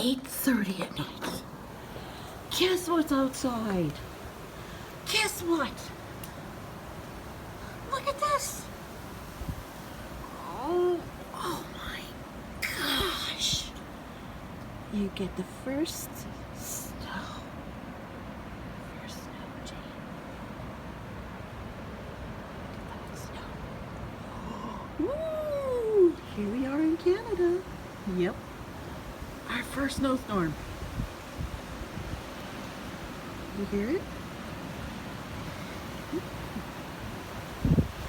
8:30 at night. Guess what's outside? Guess what? Look at this. Oh my gosh. You get the first snow. First snow, Jane. Look at that snow. Woo! Here we are in Canada. Yep. Our first snowstorm. You hear it?